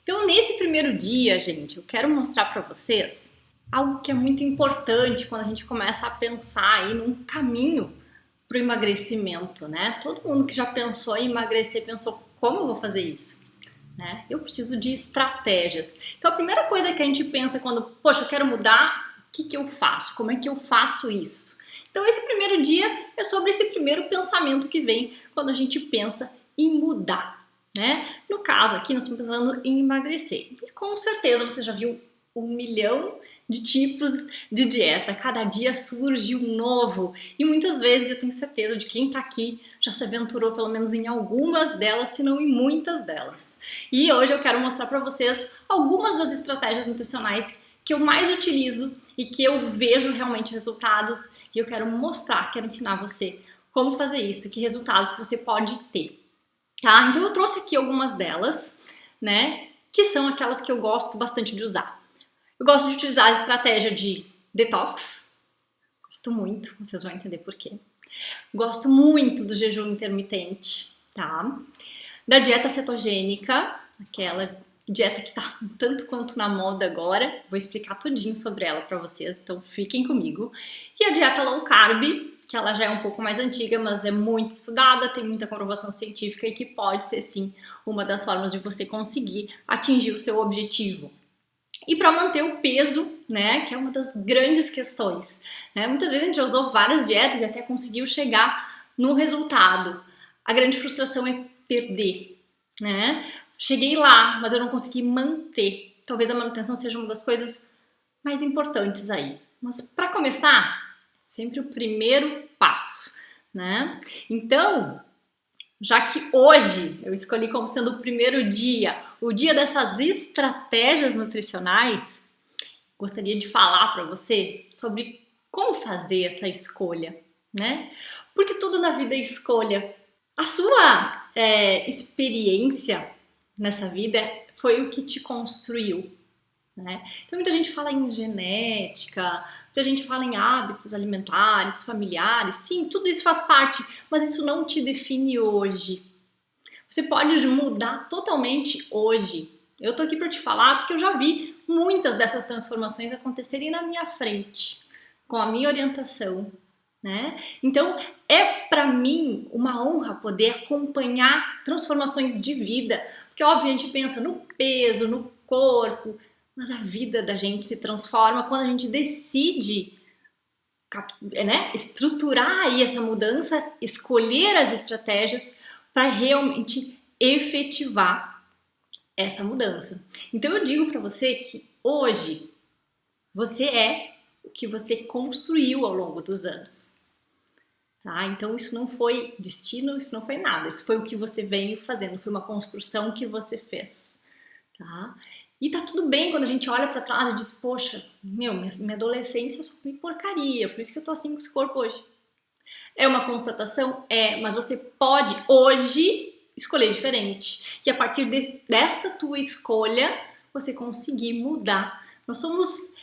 Então, nesse primeiro dia, gente, eu quero mostrar para vocês algo que é muito importante quando a gente começa a pensar aí num caminho para o emagrecimento, né? Todo mundo que já pensou em emagrecer pensou, como eu vou fazer isso? Né? Eu preciso de estratégias. Então, a primeira coisa que a gente pensa quando, poxa, eu quero mudar, o que eu faço? Como é que eu faço isso? Então, esse primeiro dia é sobre esse primeiro pensamento que vem quando a gente pensa em mudar, né? No caso aqui, nós estamos pensando em emagrecer. E com certeza você já viu 1 milhão de tipos de dieta. Cada dia surge um novo. E muitas vezes eu tenho certeza de quem está aqui já se aventurou pelo menos em algumas delas, se não em muitas delas. E hoje eu quero mostrar para vocês algumas das estratégias nutricionais que eu mais utilizo e que eu vejo realmente resultados. E eu quero mostrar, quero ensinar você como fazer isso, que resultados que você pode ter. Tá? Então eu trouxe aqui algumas delas, né? Que são aquelas que eu gosto bastante de usar. Eu gosto de utilizar a estratégia de detox. Gosto muito, vocês vão entender por quê. Gosto muito do jejum intermitente, tá? Da dieta cetogênica, aquela dieta que tá tanto quanto na moda agora. Vou explicar tudinho sobre ela para vocês, então fiquem comigo. E a dieta low carb, que ela já é um pouco mais antiga, mas é muito estudada, tem muita comprovação científica e que pode ser sim uma das formas de você conseguir atingir o seu objetivo. E para manter o peso, né, que é uma das grandes questões, né? Muitas vezes a gente já usou várias dietas e até conseguiu chegar no resultado. A grande frustração é perder, né? Cheguei lá, mas eu não consegui manter. Talvez a manutenção seja uma das coisas mais importantes aí. Mas para começar, sempre o primeiro passo, né? Então, já que hoje eu escolhi como sendo o primeiro dia, o dia dessas estratégias nutricionais, gostaria de falar para você sobre como fazer essa escolha, né? Porque tudo na vida é escolha. A sua experiência nessa vida foi o que te construiu, né? Então muita gente fala em genética, muita gente fala em hábitos alimentares, familiares, sim, tudo isso faz parte, mas isso não te define hoje. Você pode mudar totalmente hoje. Eu tô aqui para te falar porque eu já vi muitas dessas transformações acontecerem na minha frente, com a minha orientação, né? Então é para mim uma honra poder acompanhar transformações de vida, porque óbvio a gente pensa no peso, no corpo, mas a vida da gente se transforma quando a gente decide, né, estruturar aí essa mudança, escolher as estratégias para realmente efetivar essa mudança. Então eu digo para você que hoje você é o que você construiu ao longo dos anos. Tá? Então isso não foi destino, isso não foi nada, isso foi o que você veio fazendo, foi uma construção que você fez. Tá? E tá tudo bem quando a gente olha para trás e diz, poxa, minha adolescência só foi porcaria, por isso que eu tô assim com esse corpo hoje. É uma constatação? É, mas você pode hoje escolher diferente. E a partir desta tua escolha, você conseguir mudar. Nós somos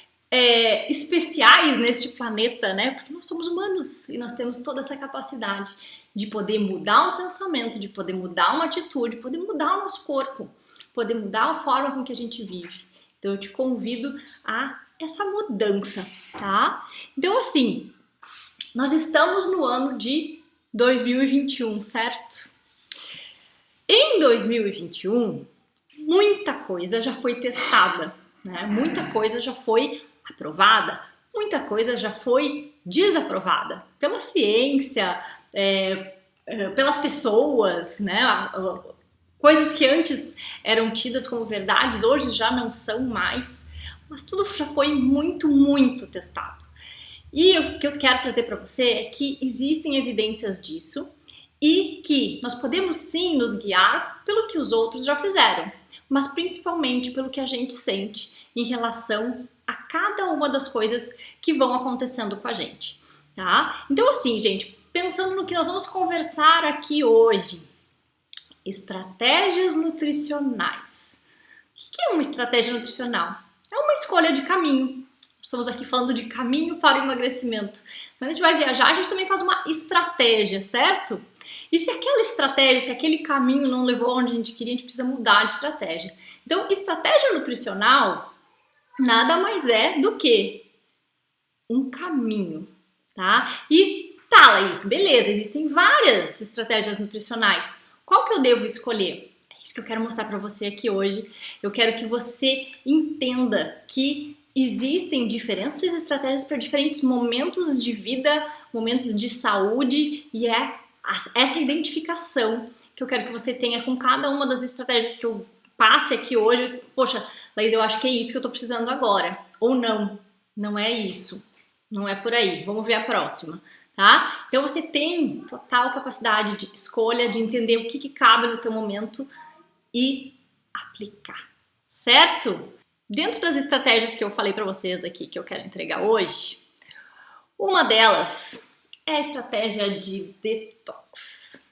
especiais neste planeta, né? Porque nós somos humanos e nós temos toda essa capacidade de poder mudar um pensamento, de poder mudar uma atitude, de poder mudar o nosso corpo, poder mudar a forma com que a gente vive. Então eu te convido a essa mudança, tá? Então assim, nós estamos no ano de 2021, certo? Em 2021, muita coisa já foi testada, né? Muita coisa já foi aprovada, muita coisa já foi desaprovada pela ciência, pelas pessoas, né? Coisas que antes eram tidas como verdades, hoje já não são mais, mas tudo já foi muito, muito testado. E o que eu quero trazer para você é que existem evidências disso e que nós podemos sim nos guiar pelo que os outros já fizeram, mas principalmente pelo que a gente sente em relação a cada uma das coisas que vão acontecendo com a gente, tá? Então assim, gente, pensando no que nós vamos conversar aqui hoje, estratégias nutricionais. O que é uma estratégia nutricional? É uma escolha de caminho, Estamos aqui falando de caminho para o emagrecimento. Quando a gente vai viajar, a gente também faz uma estratégia, certo? E se aquela estratégia, se aquele caminho não levou onde a gente queria, a gente precisa mudar de estratégia. Então, estratégia nutricional nada mais é do que um caminho, tá? E tá, Laís, beleza, existem várias estratégias nutricionais. Qual que eu devo escolher? É isso que eu quero mostrar para você aqui hoje. Eu quero que você entenda que existem diferentes estratégias para diferentes momentos de vida, momentos de saúde, e é essa identificação que eu quero que você tenha com cada uma das estratégias que eu passe aqui hoje. Poxa, Laís, eu acho que é isso que eu tô precisando agora. Ou não, não é isso. Não é por aí. Vamos ver a próxima, tá? Então você tem total capacidade de escolha, de entender o que cabe no teu momento e aplicar, certo? Dentro das estratégias que eu falei para vocês aqui, que eu quero entregar hoje, uma delas é a estratégia de detox.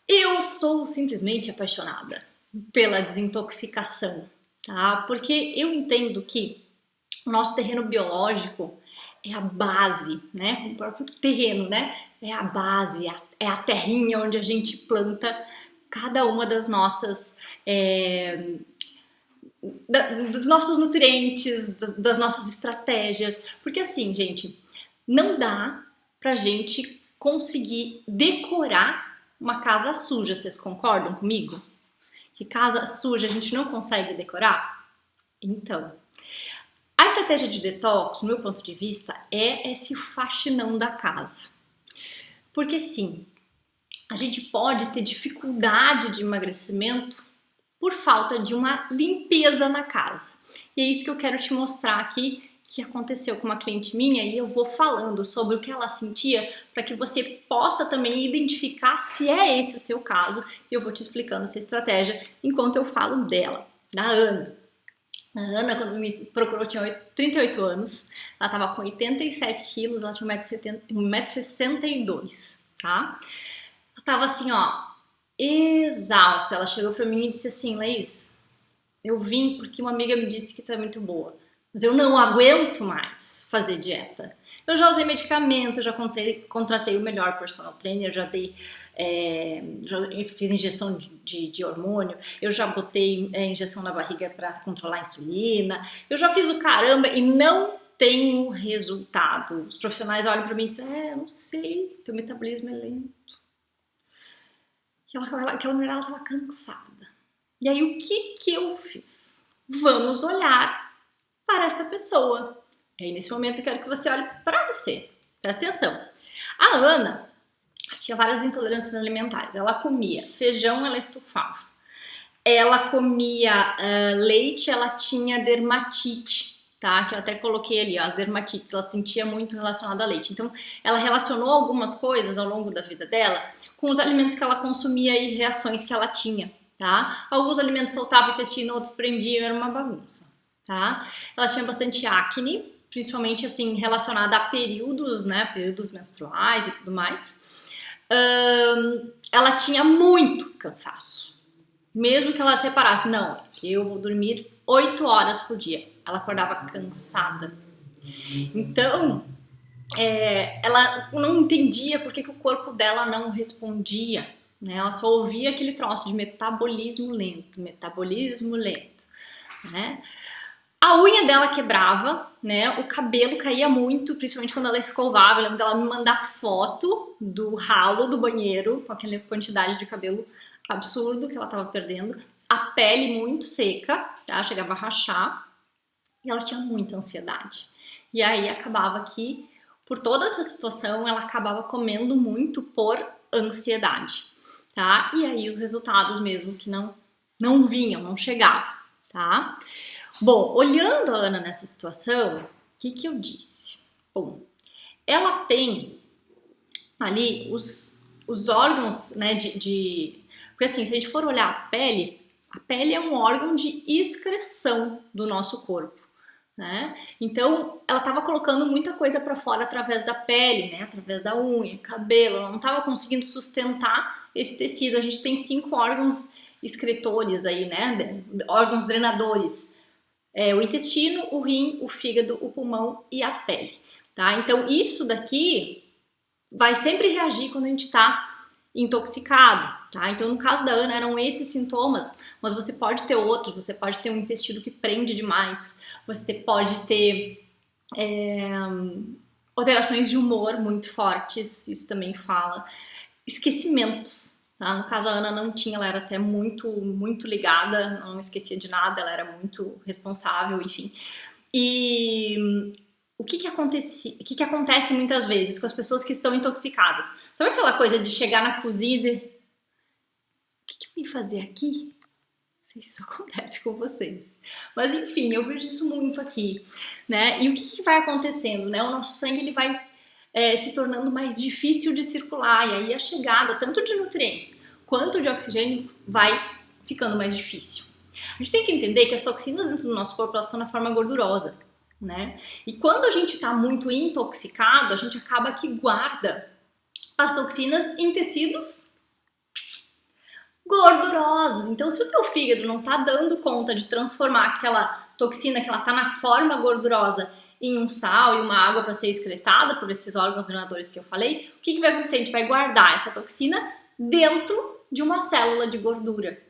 Eu sou simplesmente apaixonada pela desintoxicação, tá? Porque eu entendo que o nosso terreno biológico é a base, né? O próprio terreno, né? É a base, é a terrinha onde a gente planta cada uma das nossas... dos nossos nutrientes, das nossas estratégias. Porque assim, gente, não dá pra gente conseguir decorar uma casa suja. Vocês concordam comigo? Que casa suja a gente não consegue decorar? Então, a estratégia de detox, no meu ponto de vista, é esse faxinão da casa. Porque sim, a gente pode ter dificuldade de emagrecimento por falta de uma limpeza na casa. E é isso que eu quero te mostrar aqui, que aconteceu com uma cliente minha, e eu vou falando sobre o que ela sentia para que você possa também identificar se é esse o seu caso, e eu vou te explicando essa estratégia enquanto eu falo dela, da Ana. A Ana, quando me procurou, tinha 38 anos, ela estava com 87 quilos, ela tinha 1,62 m, tá? Ela tava assim, ó, exausta. Ela chegou pra mim e disse assim: Laís, eu vim porque uma amiga me disse que tu é muito boa, mas eu não aguento mais fazer dieta. Eu já usei medicamento, já contratei o melhor personal trainer, já fiz injeção de hormônio, eu já botei injeção na barriga para controlar a insulina, eu já fiz o caramba e não tenho resultado. Os profissionais olham para mim e dizem: eu não sei, teu metabolismo é lento. Aquela mulher, ela tava cansada. E aí, o que eu fiz? Vamos olhar para essa pessoa. E aí, nesse momento, eu quero que você olhe para você. Presta atenção. A Ana tinha várias intolerâncias alimentares. Ela comia feijão, ela estufava. Ela comia leite, ela tinha dermatite, tá? Que eu até coloquei ali, ó, as dermatites. Ela sentia muito relacionada a leite. Então, ela relacionou algumas coisas ao longo da vida dela com os alimentos que ela consumia e reações que ela tinha, tá? Alguns alimentos soltavam intestino, outros prendiam, era uma bagunça, tá? Ela tinha bastante acne, principalmente assim relacionada a períodos, né? Períodos menstruais e tudo mais. Ela tinha muito cansaço. Mesmo que ela separasse, não, eu vou dormir 8 horas por dia. Ela acordava cansada. Então, ela não entendia por que o corpo dela não respondia, né? Ela só ouvia aquele troço de metabolismo lento, né? A unha dela quebrava, né? O cabelo caía muito, principalmente quando ela escovava. Eu lembro dela me mandar foto do ralo do banheiro, com aquela quantidade de cabelo absurdo que ela tava perdendo. A pele muito seca, tá? Chegava a rachar. E ela tinha muita ansiedade. E aí acabava que, por toda essa situação, ela acabava comendo muito por ansiedade, tá? E aí os resultados mesmo que não vinham, não chegavam, tá? Bom, olhando a Ana nessa situação, o que eu disse? Bom, ela tem ali os órgãos, né, porque assim, se a gente for olhar a pele é um órgão de excreção do nosso corpo, né? Então, ela estava colocando muita coisa para fora através da pele, né? Através da unha, cabelo, ela não estava conseguindo sustentar esse tecido. A gente tem 5 órgãos excretores aí, né? Órgãos drenadores. o intestino, o rim, o fígado, o pulmão e a pele, tá? Então isso daqui vai sempre reagir quando a gente está intoxicado, tá? Então no caso da Ana eram esses sintomas, mas você pode ter outros, você pode ter um intestino que prende demais, você pode ter alterações de humor muito fortes, isso também fala, esquecimentos, tá? No caso a Ana não tinha, ela era até muito ligada, não esquecia de nada, ela era muito responsável, enfim. E o que acontece muitas vezes com as pessoas que estão intoxicadas? Sabe aquela coisa de chegar na cozinha e dizer: o que eu vim fazer aqui? Não sei se isso acontece com vocês. Mas enfim, eu vejo isso muito aqui, né? E o que vai acontecendo, né? O nosso sangue ele vai se tornando mais difícil de circular, e aí a chegada tanto de nutrientes quanto de oxigênio vai ficando mais difícil. A gente tem que entender que as toxinas dentro do nosso corpo elas estão na forma gordurosa, né? E quando a gente está muito intoxicado, a gente acaba que guarda as toxinas em tecidos gordurosos. Então, se o teu fígado não está dando conta de transformar aquela toxina que ela está na forma gordurosa em um sal e uma água para ser excretada por esses órgãos drenadores que eu falei, o que vai acontecer? A gente vai guardar essa toxina dentro de uma célula de gordura.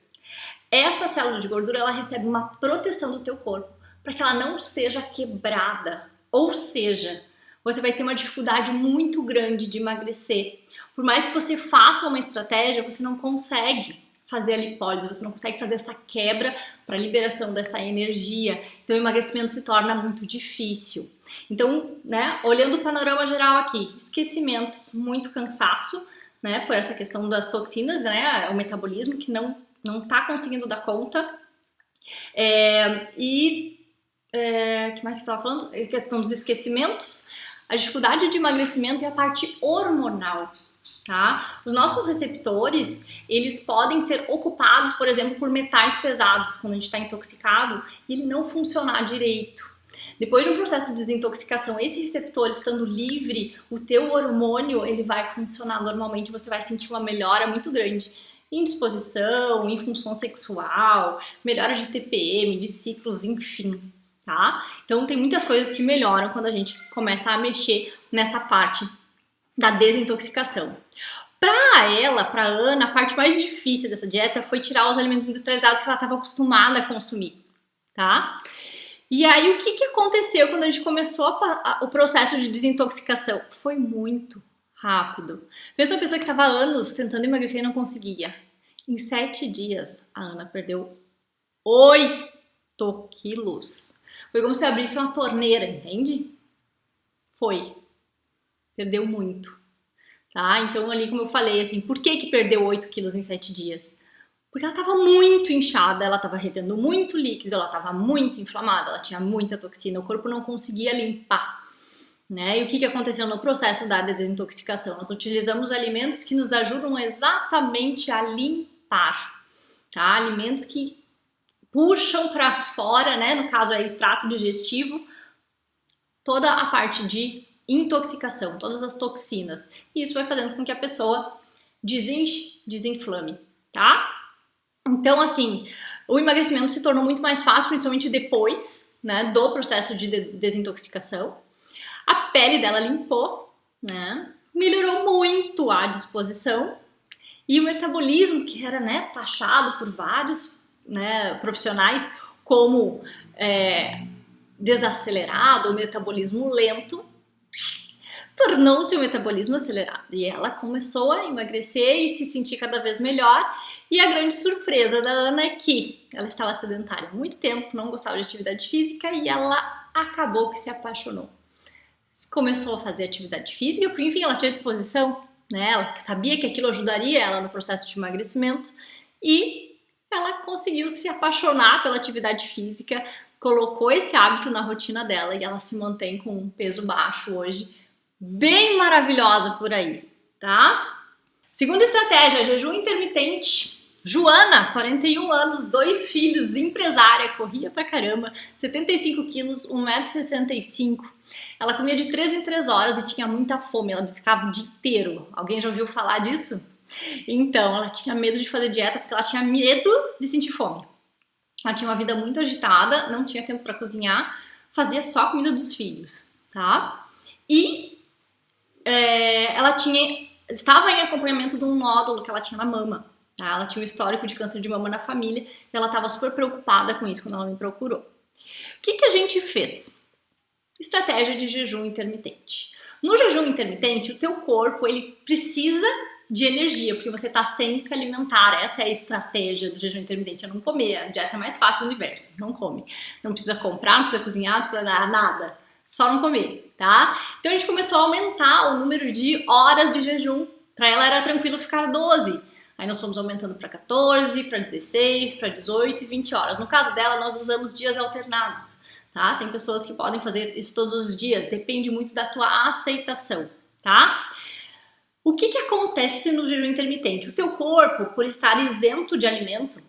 Essa célula de gordura ela recebe uma proteção do teu corpo para que ela não seja quebrada. Ou seja, você vai ter uma dificuldade muito grande de emagrecer. Por mais que você faça uma estratégia, você não consegue fazer a lipólise, você não consegue fazer essa quebra para a liberação dessa energia. Então o emagrecimento se torna muito difícil. Então, né, olhando o panorama geral aqui, esquecimentos, muito cansaço, né, por essa questão das toxinas, né, o metabolismo que não está conseguindo dar conta. Que mais que eu estava falando? A questão dos esquecimentos, a dificuldade de emagrecimento e a parte hormonal, tá? Os nossos receptores, eles podem ser ocupados, por exemplo, por metais pesados, quando a gente está intoxicado, e ele não funcionar direito. Depois de um processo de desintoxicação, esse receptor estando livre, o teu hormônio, ele vai funcionar normalmente, você vai sentir uma melhora muito grande em disposição, em função sexual, melhora de TPM, de ciclos, enfim, tá? Então tem muitas coisas que melhoram quando a gente começa a mexer nessa parte da desintoxicação. Pra Ana, a parte mais difícil dessa dieta foi tirar os alimentos industrializados que ela estava acostumada a consumir, tá? E aí o que aconteceu quando a gente começou o processo de desintoxicação? Foi muito rápido. Pensa uma pessoa que estava há anos tentando emagrecer e não conseguia. Em 7 dias, a Ana perdeu 8 quilos. Foi como se abrisse uma torneira, entende? Foi. Perdeu muito. Tá? Então ali, como eu falei, assim, por que perdeu 8 quilos em 7 dias? Porque ela estava muito inchada, ela estava retendo muito líquido, ela estava muito inflamada, ela tinha muita toxina, o corpo não conseguia limpar. Né? E o que aconteceu no processo da desintoxicação? Nós utilizamos alimentos que nos ajudam exatamente a limpar, tá? Alimentos que puxam para fora, né? No caso aí, trato digestivo, toda a parte de intoxicação, todas as toxinas. E isso vai fazendo com que a pessoa desinflame, tá? Então, assim, o emagrecimento se tornou muito mais fácil, principalmente depois, né, do processo de desintoxicação. A pele dela limpou, né? Melhorou muito a disposição e o metabolismo, que era, né, taxado por vários, né, profissionais como desacelerado ou metabolismo lento, tornou-se um metabolismo acelerado. E ela começou a emagrecer e se sentir cada vez melhor. E a grande surpresa da Ana é que ela estava sedentária há muito tempo, não gostava de atividade física e ela acabou que se apaixonou. Começou a fazer atividade física, porque enfim, ela tinha disposição, né? Ela sabia que aquilo ajudaria ela no processo de emagrecimento e ela conseguiu se apaixonar pela atividade física, colocou esse hábito na rotina dela e ela se mantém com um peso baixo hoje, bem maravilhosa por aí, tá? Segunda estratégia, jejum intermitente. Joana, 41 anos, 2 filhos, empresária, corria pra caramba, 75 quilos, 1,65 m. Ela comia de 3 em 3 horas e tinha muita fome, ela buscava o dia inteiro. Alguém já ouviu falar disso? Então, ela tinha medo de fazer dieta porque ela tinha medo de sentir fome. Ela tinha uma vida muito agitada, não tinha tempo para cozinhar, fazia só a comida dos filhos, tá? E ela estava em acompanhamento de um nódulo que ela tinha na mama. Tá? Ela tinha um histórico de câncer de mama na família e ela estava super preocupada com isso quando ela me procurou. O que a gente fez? Estratégia de jejum intermitente. No jejum intermitente, o teu corpo ele precisa de energia, porque você está sem se alimentar. Essa é a estratégia do jejum intermitente, é não comer. A dieta mais fácil do universo, não come. Não precisa comprar, não precisa cozinhar, não precisa nada. Só não comer, tá? Então a gente começou a aumentar o número de horas de jejum. Para ela era tranquilo ficar 12. Aí nós fomos aumentando para 14, para 16, para 18 e 20 horas. No caso dela, nós usamos dias alternados, tá? Tem pessoas que podem fazer isso todos os dias, depende muito da tua aceitação, tá? O que acontece no jejum intermitente? O teu corpo, por estar isento de alimento,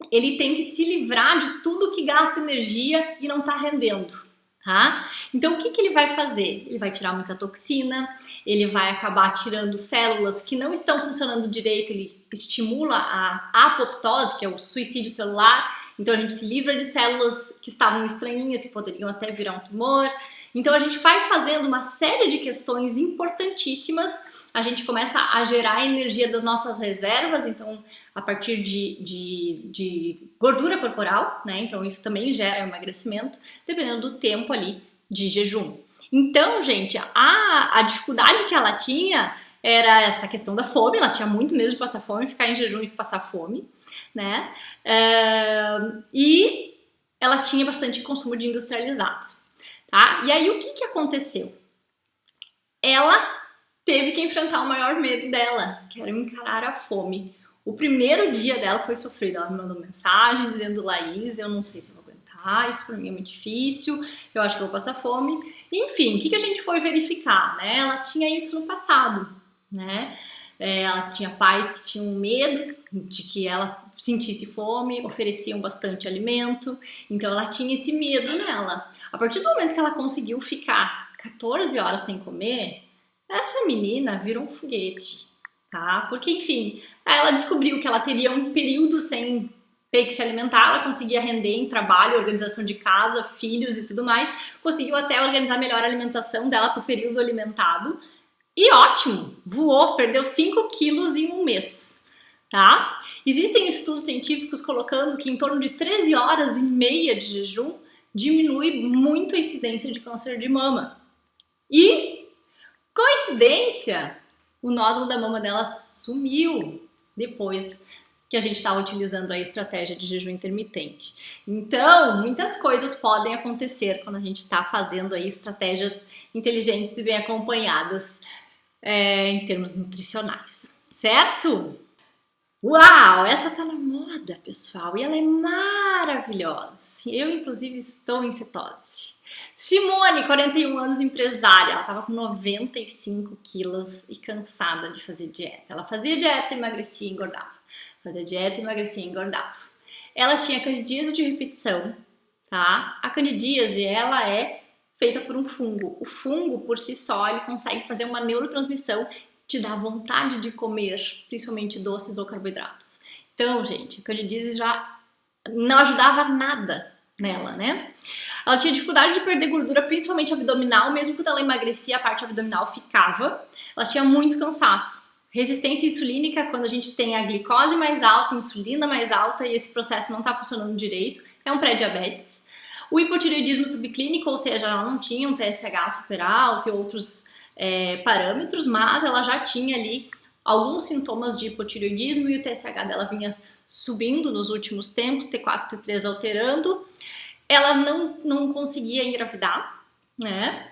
ele tem que se livrar de tudo que gasta energia e não está rendendo, tá? Então o que ele vai fazer? Ele vai tirar muita toxina, ele vai acabar tirando células que não estão funcionando direito, ele estimula a apoptose, que é o suicídio celular, então a gente se livra de células que estavam estranhinhas, que poderiam até virar um tumor. Então a gente vai fazendo uma série de questões importantíssimas. A gente começa a gerar energia das nossas reservas, então a partir de gordura corporal, né? Então isso também gera emagrecimento, dependendo do tempo ali de jejum. Então, gente, a dificuldade que ela tinha era essa questão da fome, ela tinha muito medo de passar fome, ficar em jejum e passar fome, né? E ela tinha bastante consumo de industrializados, tá? E aí o que aconteceu? Ela teve que enfrentar o maior medo dela, que era encarar a fome. O primeiro dia dela foi sofrido. Ela me mandou mensagem dizendo: Laís, eu não sei se eu vou aguentar, isso pra mim é muito difícil, eu acho que eu vou passar fome. Enfim, o que a gente foi verificar, né? Ela tinha isso no passado, né? Ela tinha pais que tinham medo de que ela sentisse fome, ofereciam bastante alimento, então ela tinha esse medo nela. A partir do momento que ela conseguiu ficar 14 horas sem comer, essa menina virou um foguete, tá? Porque, enfim, ela descobriu que ela teria um período sem ter que se alimentar, ela conseguia render em trabalho, organização de casa, filhos e tudo mais, conseguiu até organizar melhor a alimentação dela para o período alimentado, e ótimo, voou, perdeu 5 quilos em um mês, tá? Existem estudos científicos colocando que em torno de 13 horas e meia de jejum diminui muito a incidência de câncer de mama. E coincidência, o nódulo da mama dela sumiu depois que a gente estava utilizando a estratégia de jejum intermitente. Então, muitas coisas podem acontecer quando a gente está fazendo aí estratégias inteligentes e bem acompanhadas em termos nutricionais, certo? Uau, essa tá na moda, pessoal, e ela é maravilhosa. Eu, inclusive, estou em cetose. Simone, 41 anos, empresária, ela estava com 95 quilos e cansada de fazer dieta. Ela fazia dieta, emagrecia e engordava. Fazia dieta, emagrecia e engordava. Ela tinha candidíase de repetição, tá? A candidíase, ela é feita por um fungo. O fungo, por si só, ele consegue fazer uma neurotransmissão, te dá vontade de comer, principalmente doces ou carboidratos. Então, gente, a candidíase já não ajudava nada nela, né? Ela tinha dificuldade de perder gordura, principalmente abdominal, mesmo quando ela emagrecia, a parte abdominal ficava. Ela tinha muito cansaço. Resistência insulínica, quando a gente tem a glicose mais alta, a insulina mais alta e esse processo não está funcionando direito, é um pré-diabetes. O hipotireoidismo subclínico, ou seja, ela não tinha um TSH super alto e outros parâmetros, mas ela já tinha ali alguns sintomas de hipotireoidismo e o TSH dela vinha subindo nos últimos tempos, T4, T3 alterando. Ela não conseguia engravidar, né?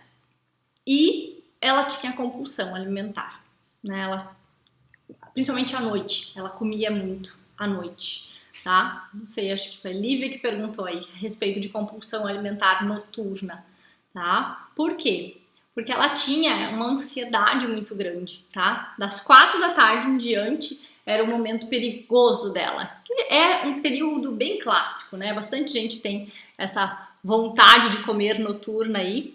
E ela tinha compulsão alimentar, né? Ela, principalmente à noite, ela comia muito à noite, tá? Não sei, acho que foi a Lívia que perguntou aí a respeito de compulsão alimentar noturna, tá? Por quê? Porque ela tinha uma ansiedade muito grande, tá? Das 4 da tarde em diante era o momento perigoso dela. É um período bem clássico, né? Bastante gente tem essa vontade de comer noturna aí,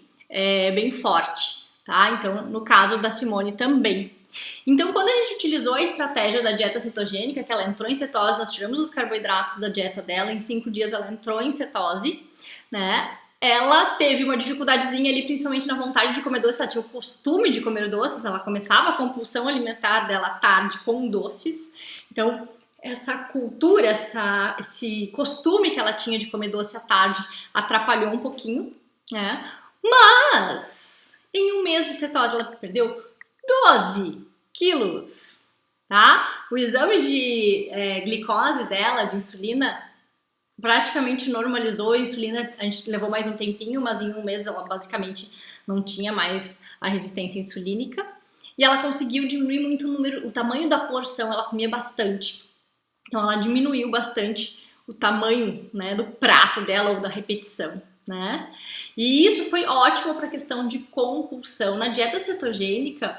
bem forte, tá? Então, no caso da Simone também. Então, quando a gente utilizou a estratégia da dieta cetogênica, que ela entrou em cetose, nós tiramos os carboidratos da dieta dela, em 5 dias ela entrou em cetose, né? Ela teve uma dificuldadezinha ali, principalmente na vontade de comer doces, ela tinha o costume de comer doces, ela começava a compulsão alimentar dela à tarde com doces, então essa cultura, esse costume que ela tinha de comer doce à tarde atrapalhou um pouquinho, né? Mas em um mês de cetose ela perdeu 12 quilos, tá? O exame de glicose dela, de insulina, praticamente normalizou. A insulina, a gente levou mais um tempinho, mas em um mês ela basicamente não tinha mais a resistência insulínica. E ela conseguiu diminuir muito o tamanho da porção, ela comia bastante. Então ela diminuiu bastante o tamanho, né, do prato dela ou da repetição, né? E isso foi ótimo para a questão de compulsão. Na dieta cetogênica,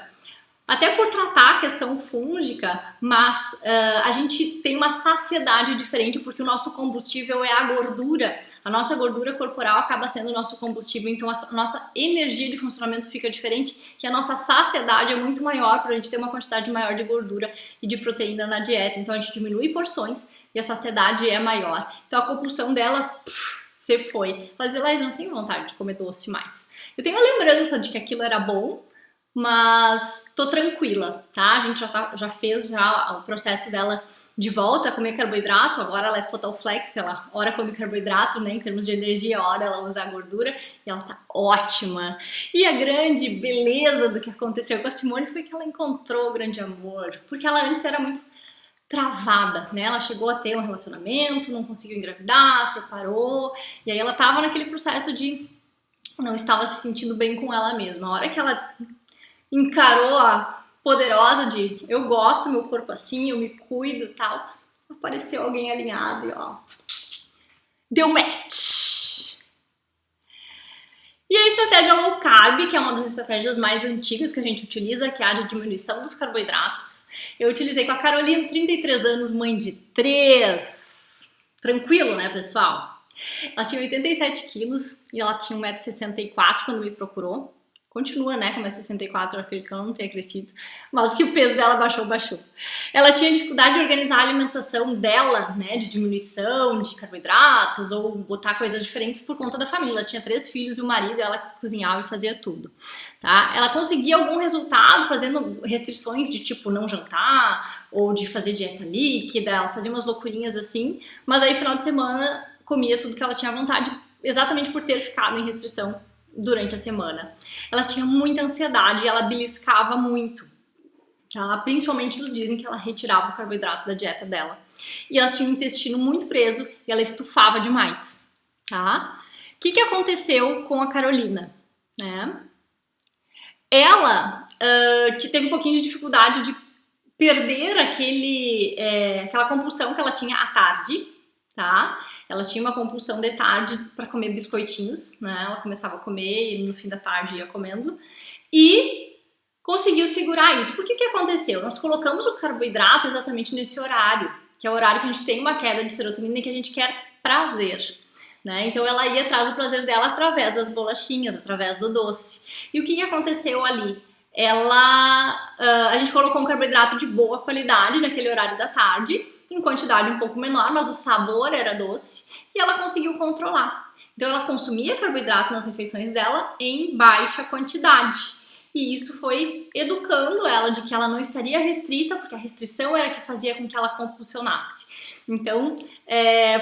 até por tratar a questão fúngica, mas a gente tem uma saciedade diferente porque o nosso combustível é a gordura. A nossa gordura corporal acaba sendo o nosso combustível, então a nossa energia de funcionamento fica diferente e a nossa saciedade é muito maior para a gente ter uma quantidade maior de gordura e de proteína na dieta. Então a gente diminui porções e a saciedade é maior. Então a compulsão dela, você foi. Ela dizia, Laís, não tenho vontade de comer doce mais. Eu tenho a lembrança de que aquilo era bom, mas tô tranquila, tá? A gente já fez o processo dela de volta a comer carboidrato, agora ela é total flex, ela ora come carboidrato, né, em termos de energia, ora ela usa a gordura e ela tá ótima. E a grande beleza do que aconteceu com a Simone foi que ela encontrou o grande amor, porque ela antes era muito travada, né? Ela chegou a ter um relacionamento, não conseguiu engravidar, separou, e aí ela tava naquele processo de não estava se sentindo bem com ela mesma. A hora que ela encarou a poderosa de eu gosto, meu corpo assim, eu me cuido e tal, apareceu alguém alinhado e ó, deu match. E a estratégia low carb, que é uma das estratégias mais antigas que a gente utiliza, que é a de diminuição dos carboidratos, eu utilizei com a Carolina, 33 anos, mãe de 3. Tranquilo, né, pessoal? Ela tinha 87 quilos e ela tinha 1,64 m quando me procurou. Continua, né, com 1,64 m, eu acredito que ela não tenha crescido, mas que o peso dela baixou. Ela tinha dificuldade de organizar a alimentação dela, né, de diminuição de carboidratos ou botar coisas diferentes por conta da família. Ela tinha 3 filhos e o marido, ela cozinhava e fazia tudo, tá? Ela conseguia algum resultado fazendo restrições de tipo não jantar ou de fazer dieta líquida, ela fazia umas loucurinhas assim, mas aí final de semana comia tudo que ela tinha vontade, exatamente por ter ficado em restrição durante a semana. Ela tinha muita ansiedade e ela beliscava muito, tá? Principalmente nos dias em que ela retirava o carboidrato da dieta dela. E ela tinha o intestino muito preso e ela estufava demais, tá? O que aconteceu com a Carolina, né? Ela teve um pouquinho de dificuldade de perder aquela compulsão que ela tinha à tarde, tá? Ela tinha uma compulsão de tarde para comer biscoitinhos, né? Ela começava a comer e no fim da tarde ia comendo e conseguiu segurar isso. Por que aconteceu? Nós colocamos o carboidrato exatamente nesse horário, que é o horário que a gente tem uma queda de serotonina e que a gente quer prazer, né? Então ela ia atrás do prazer dela através das bolachinhas, através do doce. E o que aconteceu ali? A gente colocou um carboidrato de boa qualidade naquele horário da tarde, em quantidade um pouco menor, mas o sabor era doce e ela conseguiu controlar. Então ela consumia carboidrato nas refeições dela em baixa quantidade. E isso foi educando ela de que ela não estaria restrita, porque a restrição era que fazia com que ela compulsionasse. Então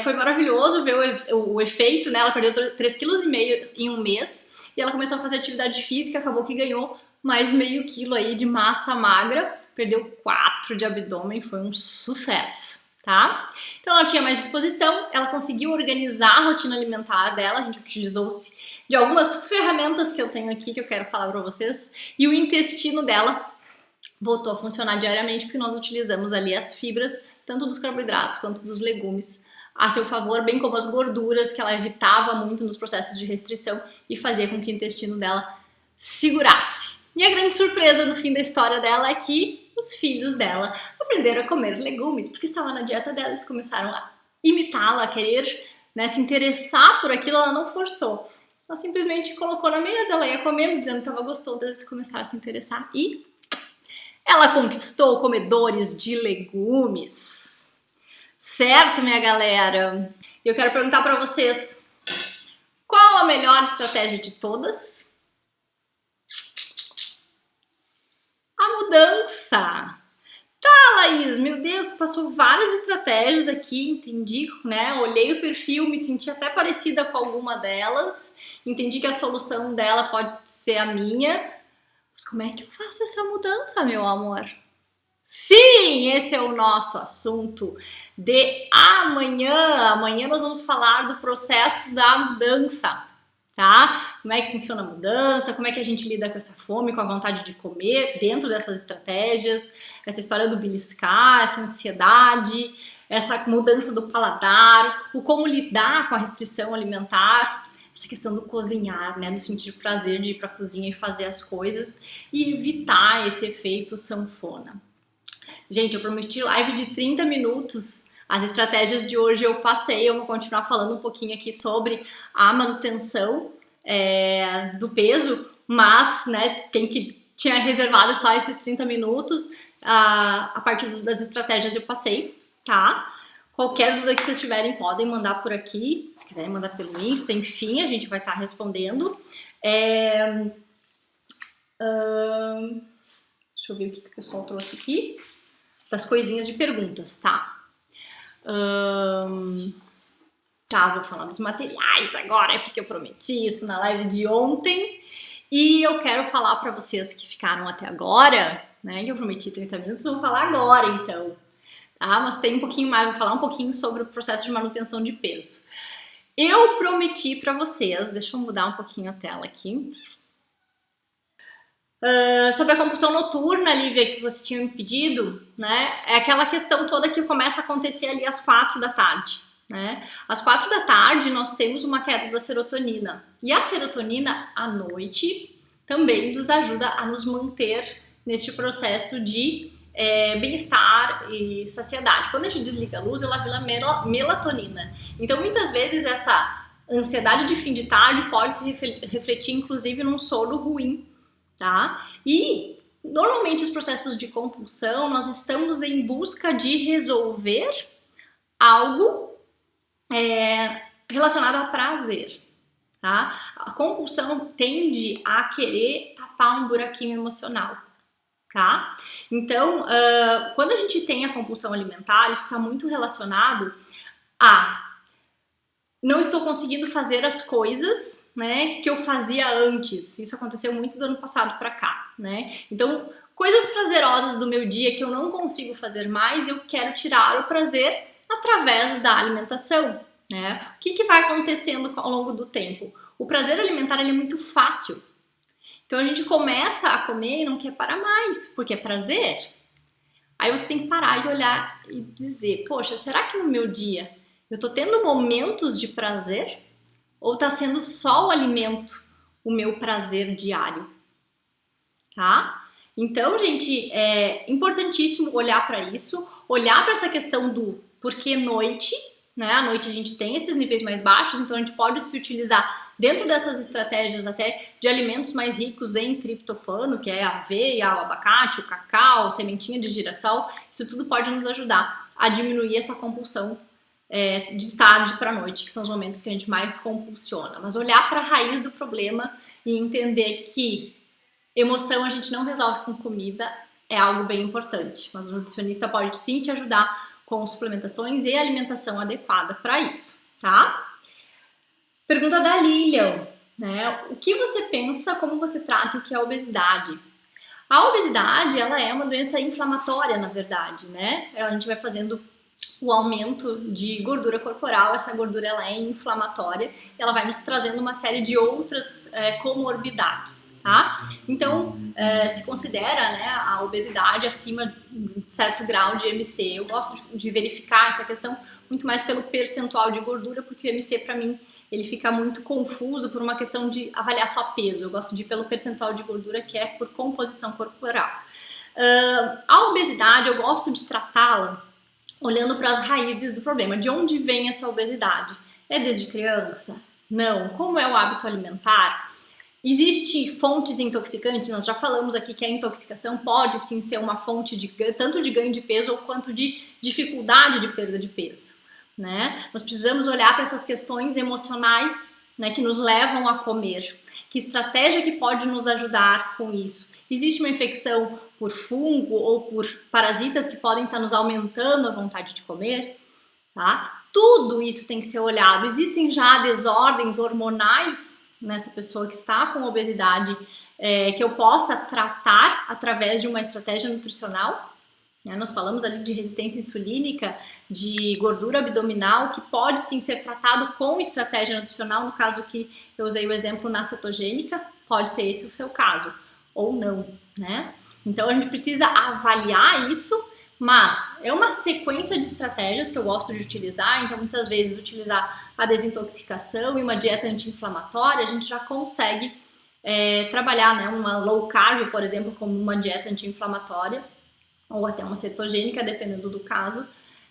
foi maravilhoso ver o efeito, né? Ela perdeu 3,5 kg em um mês e ela começou a fazer atividade física, acabou que ganhou mais meio quilo aí de massa magra, perdeu 4 de abdômen, foi um sucesso, tá? Então ela tinha mais disposição, ela conseguiu organizar a rotina alimentar dela, a gente utilizou-se de algumas ferramentas que eu tenho aqui que eu quero falar para vocês, e o intestino dela voltou a funcionar diariamente porque nós utilizamos ali as fibras, tanto dos carboidratos quanto dos legumes, a seu favor, bem como as gorduras que ela evitava muito nos processos de restrição e fazia com que o intestino dela segurasse. E a grande surpresa no fim da história dela é que os filhos dela aprenderam a comer legumes, porque estava na dieta dela, eles começaram a imitá-la, a querer, né, se interessar por aquilo, ela não forçou. Ela simplesmente colocou na mesa, ela ia comendo, dizendo que estava gostoso, eles começaram a se interessar e ela conquistou comedores de legumes. Certo, minha galera? Eu quero perguntar para vocês, qual a melhor estratégia de todas? A mudança. Tá, Laís, meu Deus, tu passou várias estratégias aqui, entendi, né? Olhei o perfil, me senti até parecida com alguma delas, entendi que a solução dela pode ser a minha, mas como é que eu faço essa mudança, meu amor? Sim, esse é o nosso assunto de amanhã. Amanhã nós vamos falar do processo da mudança, tá? Como é que funciona a mudança, como é que a gente lida com essa fome, com a vontade de comer dentro dessas estratégias, essa história do beliscar, essa ansiedade, essa mudança do paladar, o como lidar com a restrição alimentar, essa questão do cozinhar, né, do sentir prazer de ir para a cozinha e fazer as coisas e evitar esse efeito sanfona. Gente, eu prometi live de 30 minutos. As estratégias de hoje eu passei, eu vou continuar falando um pouquinho aqui sobre a manutenção do peso, mas, né, quem que tinha reservado só esses 30 minutos, a partir das estratégias eu passei, tá? Qualquer dúvida que vocês tiverem, podem mandar por aqui, se quiserem mandar pelo Insta, enfim, a gente vai estar respondendo. Deixa eu ver o que o pessoal trouxe aqui, das coisinhas de perguntas, tá? Tá, vou falar dos materiais agora, é porque eu prometi isso na live de ontem. E eu quero falar para vocês que ficaram até agora, né? Que eu prometi 30 minutos, vou falar agora então. Tá? Mas tem um pouquinho mais, vou falar um pouquinho sobre o processo de manutenção de peso. Eu prometi para vocês, deixa eu mudar um pouquinho a tela aqui. Sobre a compulsão noturna, Lívia, que você tinha me pedido, né? É aquela questão toda que começa a acontecer ali às 4 da tarde, né? Às 4 da tarde nós temos uma queda da serotonina. E a serotonina à noite também nos ajuda a nos manter neste processo de bem-estar e saciedade. Quando a gente desliga a luz, ela vira melatonina. Então, muitas vezes, essa ansiedade de fim de tarde pode se refletir, inclusive, num sono ruim. Tá? E normalmente os processos de compulsão, nós estamos em busca de resolver algo relacionado a prazer, tá? A compulsão tende a querer tapar um buraquinho emocional, tá? Então, quando a gente tem a compulsão alimentar, isso está muito relacionado a não estou conseguindo fazer as coisas, né, que eu fazia antes. Isso aconteceu muito do ano passado para cá, né? Então, coisas prazerosas do meu dia que eu não consigo fazer mais, eu quero tirar o prazer através da alimentação, né? O que vai acontecendo ao longo do tempo? O prazer alimentar ele é muito fácil. Então, a gente começa a comer e não quer parar mais, porque é prazer. Aí você tem que parar e olhar e dizer, poxa, será que no meu dia eu tô tendo momentos de prazer ou tá sendo só o alimento o meu prazer diário, tá? Então, gente, é importantíssimo olhar para isso, olhar para essa questão do porquê noite, né? À noite a gente tem esses níveis mais baixos, então a gente pode se utilizar dentro dessas estratégias até de alimentos mais ricos em triptofano, que é a aveia, o abacate, o cacau, sementinha de girassol. Isso tudo pode nos ajudar a diminuir essa compulsão de tarde para noite, que são os momentos que a gente mais compulsiona. Mas olhar para a raiz do problema e entender que emoção a gente não resolve com comida é algo bem importante. Mas o nutricionista pode sim te ajudar com suplementações e alimentação adequada para isso, tá? Pergunta da Lilian, né? O que você pensa, como você trata o que é a obesidade? A obesidade, ela é uma doença inflamatória, na verdade, né? A gente vai fazendo o aumento de gordura corporal, essa gordura ela é inflamatória, ela vai nos trazendo uma série de outras comorbidades, tá? Então, se considera, né, a obesidade acima de um certo grau de MC. Eu gosto de verificar essa questão muito mais pelo percentual de gordura, porque o MC, para mim, ele fica muito confuso por uma questão de avaliar só peso. Eu gosto de ir pelo percentual de gordura, que é por composição corporal. A obesidade, eu gosto de tratá-la olhando para as raízes do problema. De onde vem essa obesidade? É desde criança? Não. Como é o hábito alimentar? Existem fontes intoxicantes, nós já falamos aqui que a intoxicação pode sim ser uma fonte tanto de ganho de peso ou quanto de dificuldade de perda de peso, né? Nós precisamos olhar para essas questões emocionais, né, que nos levam a comer. Que estratégia que pode nos ajudar com isso? Existe uma infecção por fungo ou por parasitas que podem estar nos aumentando a vontade de comer, tá? Tudo isso tem que ser olhado. Existem já desordens hormonais nessa pessoa que está com obesidade que eu possa tratar através de uma estratégia nutricional. Nós falamos ali de resistência insulínica, de gordura abdominal, que pode sim ser tratado com estratégia nutricional. No caso que eu usei o exemplo na cetogênica, pode ser esse o seu caso, ou não, né? Então a gente precisa avaliar isso, mas é uma sequência de estratégias que eu gosto de utilizar. Então muitas vezes utilizar a desintoxicação e uma dieta anti-inflamatória, a gente já consegue trabalhar, né, uma low carb, por exemplo, como uma dieta anti-inflamatória, ou até uma cetogênica, dependendo do caso,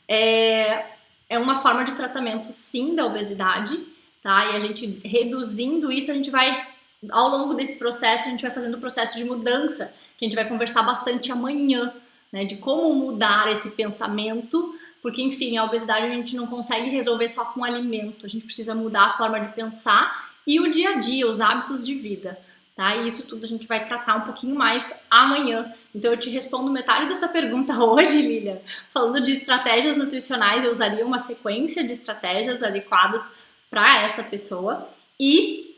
é uma forma de tratamento, sim, da obesidade, tá? E a gente reduzindo isso, a gente vai, ao longo desse processo, a gente vai fazendo o processo de mudança, que a gente vai conversar bastante amanhã, né? De como mudar esse pensamento, porque, enfim, a obesidade a gente não consegue resolver só com alimento, a gente precisa mudar a forma de pensar e o dia a dia, os hábitos de vida. Tá? E isso tudo a gente vai tratar um pouquinho mais amanhã. Então eu te respondo metade dessa pergunta hoje, Lilian. Falando de estratégias nutricionais, eu usaria uma sequência de estratégias adequadas para essa pessoa e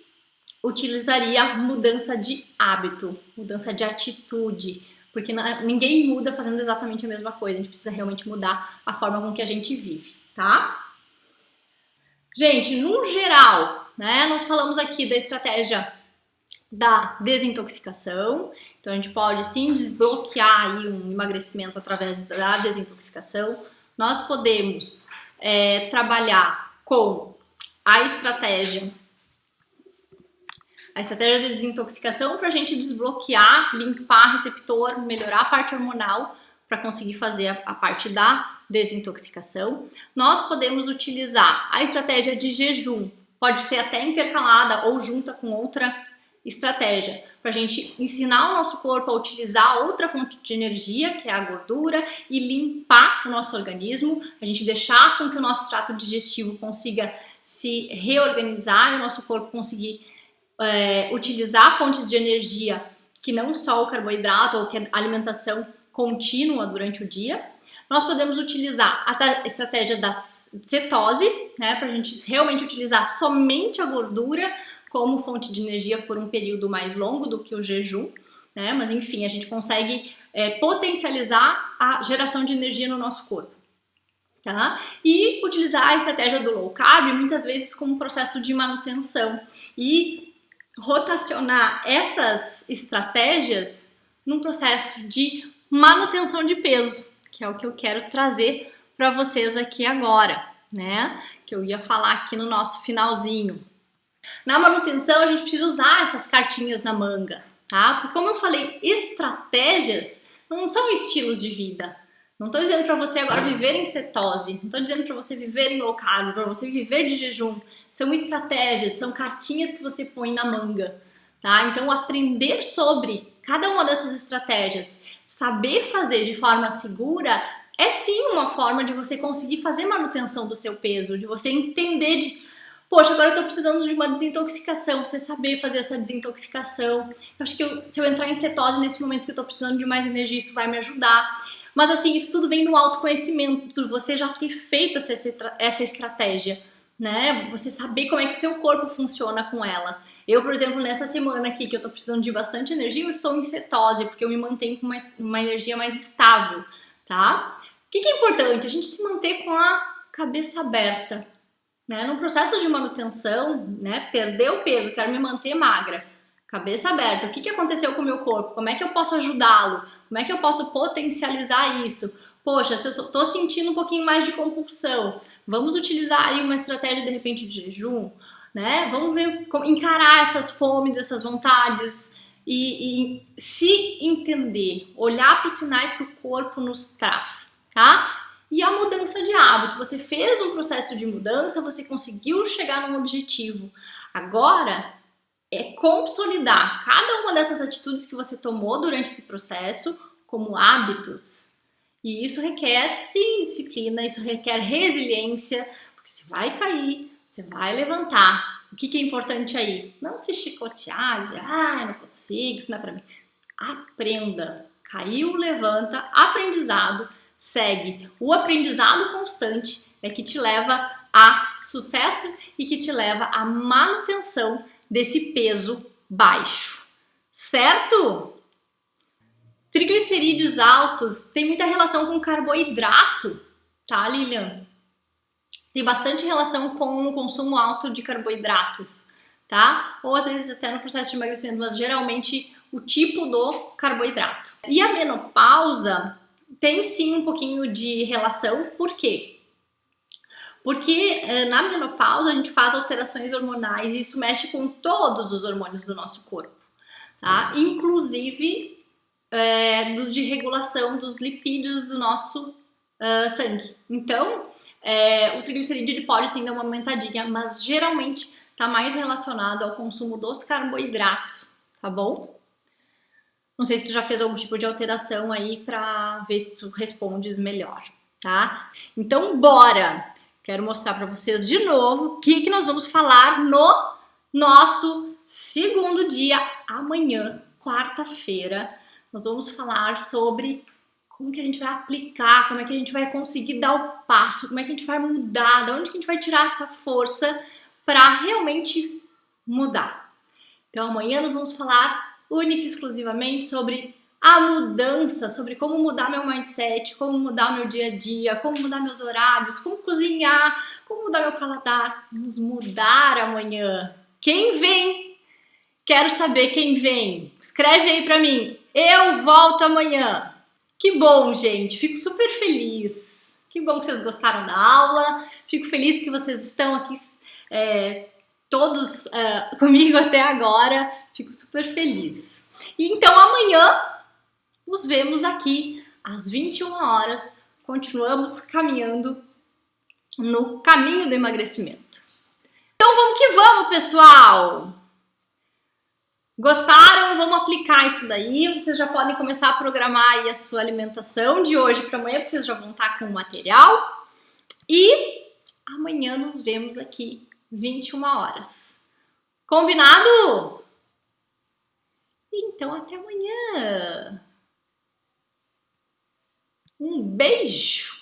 utilizaria mudança de hábito, mudança de atitude, porque ninguém muda fazendo exatamente a mesma coisa. A gente precisa realmente mudar a forma com que a gente vive, tá? Gente, no geral, né, nós falamos aqui da estratégia da desintoxicação, então a gente pode sim desbloquear aí um emagrecimento através da desintoxicação. Nós podemos trabalhar com a estratégia de desintoxicação para a gente desbloquear, limpar receptor, melhorar a parte hormonal para conseguir fazer a parte da desintoxicação. Nós podemos utilizar a estratégia de jejum, pode ser até intercalada ou junta com outra estratégia, para a gente ensinar o nosso corpo a utilizar outra fonte de energia, que é a gordura, e limpar o nosso organismo, a gente deixar com que o nosso trato digestivo consiga se reorganizar e o nosso corpo conseguir utilizar fontes de energia que não só o carboidrato ou que a alimentação contínua durante o dia. Nós podemos utilizar a estratégia da cetose, né, para a gente realmente utilizar somente a gordura como fonte de energia por um período mais longo do que o jejum, né? Mas enfim, a gente consegue potencializar a geração de energia no nosso corpo, tá? E utilizar a estratégia do low carb muitas vezes como um processo de manutenção e rotacionar essas estratégias num processo de manutenção de peso, que é o que eu quero trazer para vocês aqui agora, né? Que eu ia falar aqui no nosso finalzinho. Na manutenção, a gente precisa usar essas cartinhas na manga, tá? Porque como eu falei, estratégias não são estilos de vida. Não estou dizendo para você agora viver em cetose, não estou dizendo para você viver em low carb, para você viver de jejum. São estratégias, são cartinhas que você põe na manga, tá? Então, aprender sobre cada uma dessas estratégias, saber fazer de forma segura, é sim uma forma de você conseguir fazer manutenção do seu peso, de você entender poxa, agora eu tô precisando de uma desintoxicação, você saber fazer essa desintoxicação. Eu acho que se eu entrar em cetose nesse momento que eu tô precisando de mais energia, isso vai me ajudar. Mas assim, isso tudo vem do autoconhecimento, de você já ter feito essa estratégia, né? Você saber como é que o seu corpo funciona com ela. Eu, por exemplo, nessa semana aqui que eu tô precisando de bastante energia, eu estou em cetose, porque eu me mantenho com uma energia mais estável, tá? O que é importante? A gente se manter com a cabeça aberta. Né? No processo de manutenção, né, perder o peso, quero me manter magra, cabeça aberta, o que aconteceu com o meu corpo? Como é que eu posso ajudá-lo? Como é que eu posso potencializar isso? Poxa, se eu estou sentindo um pouquinho mais de compulsão, vamos utilizar aí uma estratégia de repente de jejum, né? Vamos ver como encarar essas fomes, essas vontades e se entender, olhar para os sinais que o corpo nos traz, tá? E a mudança de hábito, você fez um processo de mudança, você conseguiu chegar num objetivo. Agora, é consolidar cada uma dessas atitudes que você tomou durante esse processo como hábitos. E isso requer, sim, disciplina, isso requer resiliência, porque você vai cair, você vai levantar. O que é importante aí? Não se chicotear, dizer, eu não consigo, isso não é pra mim. Aprenda. Caiu, levanta, aprendizado, segue. O aprendizado constante é que te leva a sucesso e que te leva à manutenção desse peso baixo, certo? Triglicerídeos altos tem muita relação com carboidrato, tá, Lilian? Tem bastante relação com o consumo alto de carboidratos, tá? Ou às vezes até no processo de emagrecimento, mas geralmente o tipo do carboidrato. E a menopausa tem sim um pouquinho de relação, por quê? Porque na menopausa a gente faz alterações hormonais e isso mexe com todos os hormônios do nosso corpo, tá? Inclusive dos de regulação dos lipídios do nosso sangue. Então, o triglicerídeo ele pode sim dar uma aumentadinha, mas geralmente está mais relacionado ao consumo dos carboidratos, tá bom? Não sei se tu já fez algum tipo de alteração aí para ver se tu respondes melhor, tá? Então, bora! Quero mostrar para vocês de novo o que nós vamos falar no nosso segundo dia, amanhã, quarta-feira. Nós vamos falar sobre como que a gente vai aplicar, como é que a gente vai conseguir dar o passo, como é que a gente vai mudar, de onde que a gente vai tirar essa força para realmente mudar. Então amanhã nós vamos falar única e exclusivamente sobre a mudança, sobre como mudar meu mindset, como mudar meu dia a dia, como mudar meus horários, como cozinhar, como mudar meu paladar. Vamos mudar amanhã. Quem vem? Quero saber quem vem. Escreve aí pra mim. Eu volto amanhã. Que bom, gente. Fico super feliz. Que bom que vocês gostaram da aula. Fico feliz que vocês estão aqui todos comigo até agora. Fico super feliz. E então amanhã nos vemos aqui às 21 horas. Continuamos caminhando no caminho do emagrecimento. Então vamos que vamos, pessoal! Gostaram? Vamos aplicar isso daí. Vocês já podem começar a programar aí a sua alimentação de hoje para amanhã, porque vocês já vão estar com o material. E amanhã nos vemos aqui, 21 horas. Combinado? Então até amanhã. Um beijo!